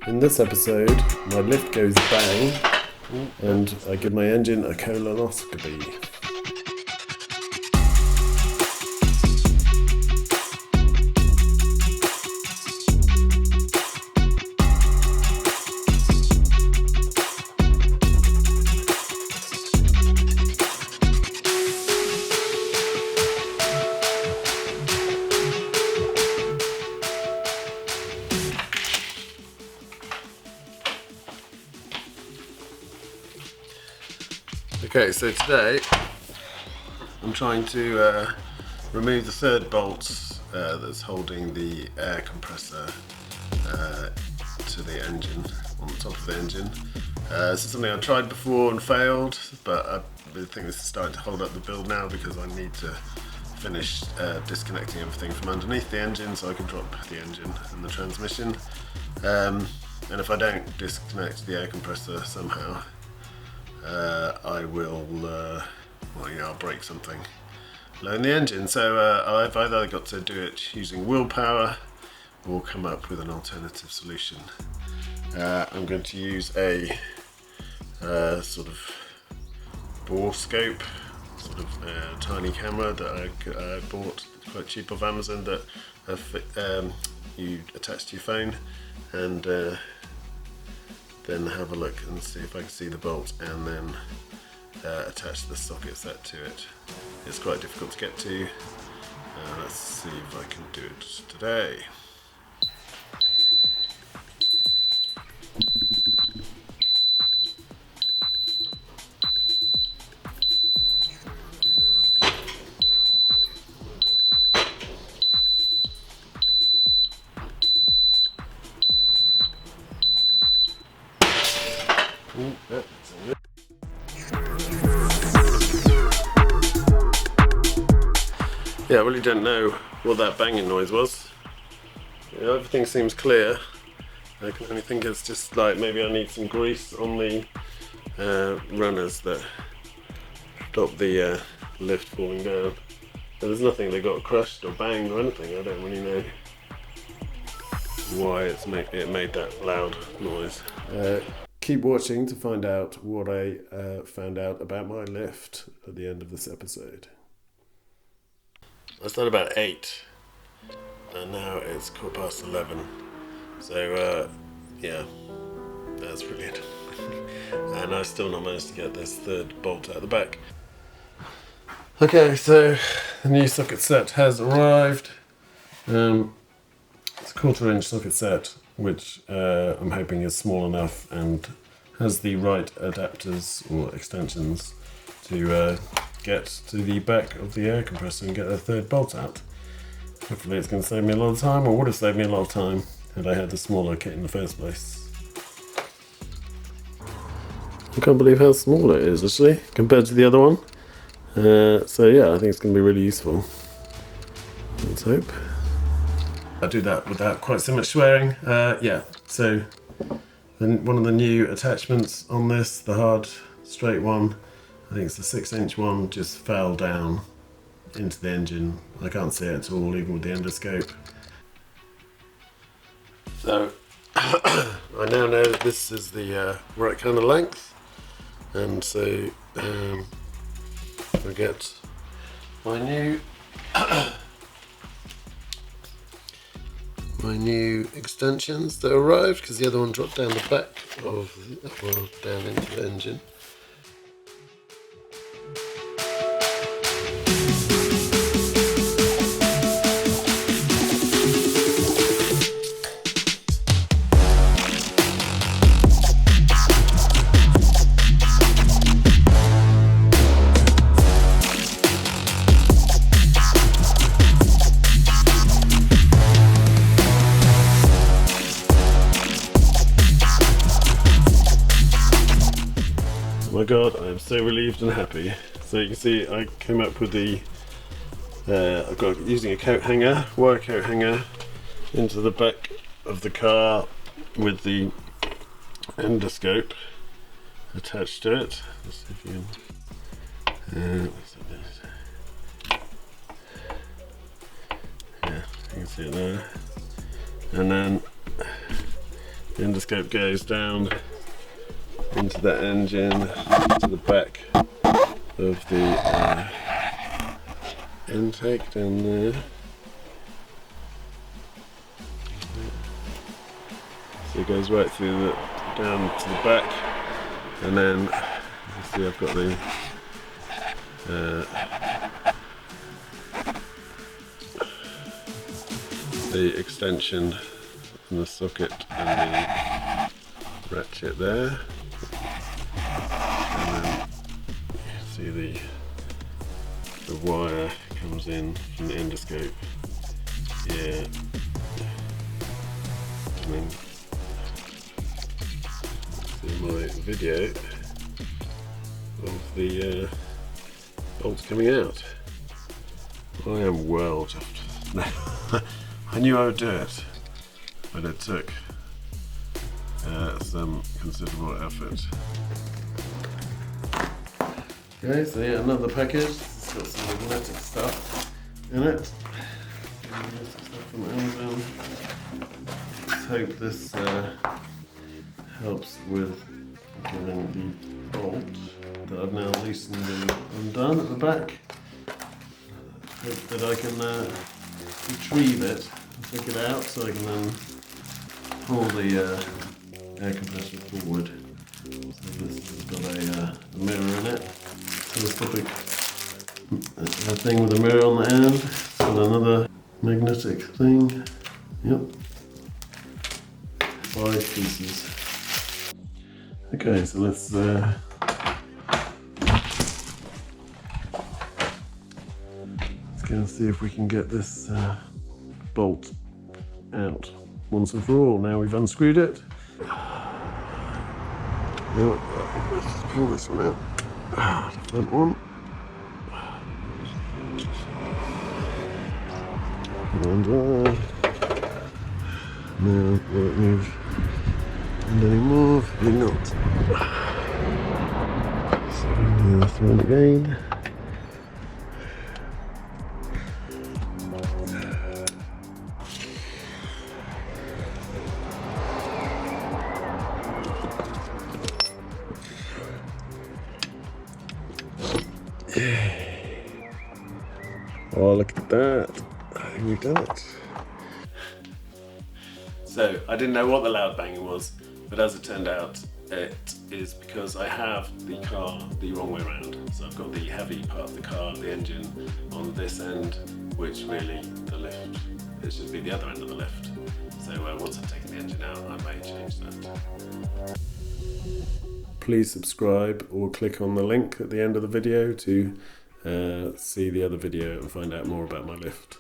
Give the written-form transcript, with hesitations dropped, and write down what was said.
In this episode, my lift goes bang and I give my engine a colonoscopy. Okay, so today I'm trying to remove the third bolt that's holding the air compressor to the engine, on the top of the engine. This is something I tried before and failed, but I really think this is starting to hold up the build now because I need to finish disconnecting everything from underneath the engine so I can drop the engine and the transmission. And if I don't disconnect the air compressor somehow, I will, I'll break something low in the engine. So I've either got to do it using willpower or come up with an alternative solution. I'm going to use a sort of bore scope, sort of tiny camera that I bought quite cheap off Amazon that you attach to your phone, and then have a look and see if I can see the bolt and then attach the socket set to it. It's quite difficult to get to. Let's see if I can do it today. Yeah, I really don't know what that banging noise was. Everything seems clear. I can only think it's just like maybe I need some grease on the runners that stop the lift falling down. But there's nothing that got crushed or banged or anything. I don't really know why it made that loud noise. Keep watching to find out what I found out about my lift at the end of this episode. I started about 8 and now it's 11:15. So yeah, that's brilliant. And I still not managed to get this third bolt out of the back. Okay, so the new socket set has arrived. It's a 1/4 inch socket set, which I'm hoping is small enough and has the right adapters or extensions to get to the back of the air compressor and get the third bolt out. Hopefully it's going to save me a lot of time, or would have saved me a lot of time had I had the smaller kit in the first place. I can't believe how small it is actually compared to the other one. So yeah, I think it's going to be really useful. Let's hope. I do that without quite so much swearing. Yeah, so one of the new attachments on this, the hard straight one, I think it's the 6-inch one, just fell down into the engine. I can't see it at all, even with the endoscope. So I now know that this is the right kind of length, and so I get my new my new extensions that arrived, because the other one dropped down the back down into the engine. Oh my god, I am so relieved and happy. So you can see I came up with the I've got using a coat hanger, wire coat hanger, into the back of the car with the endoscope attached to it. Let's see if you can yeah, you can see it there. And then The endoscope goes down into that engine to the back of the intake down there. So it goes right through down to the back, and then you see I've got the extension and the socket and the ratchet there, and then you see the wire comes in from the endoscope here, and then see my video of the bolts coming out. I am well chuffed. I knew I would do it, but it took some considerable effort. Okay, so yeah, another package. It's got some magnetic stuff in it. Magnetic stuff from Amazon. Let's hope this helps with getting the bolt that I've now loosened and undone at the back. Hope that I can retrieve it and take it out so I can then pull the air compressor forward. So this has got a mirror in it, telescopic thing with a mirror on the end. It's got another magnetic thing. Yep. 5 pieces. Okay, so let's go and see if we can get this bolt out once and for all. Now we've unscrewed it. Now, let's just pull this one out. The front one. And now will it move and anymore? Probably not. So the other side again. Oh, look at that. I think we've done it. So, I didn't know what the loud banging was, but as it turned out, it is because I have the car the wrong way around. So I've got the heavy part of the car, the engine, on this end, which really, the lift, it should be the other end of the lift. So once I've taken the engine out, I may change that. Please subscribe or click on the link at the end of the video to see the other video and find out more about my lift.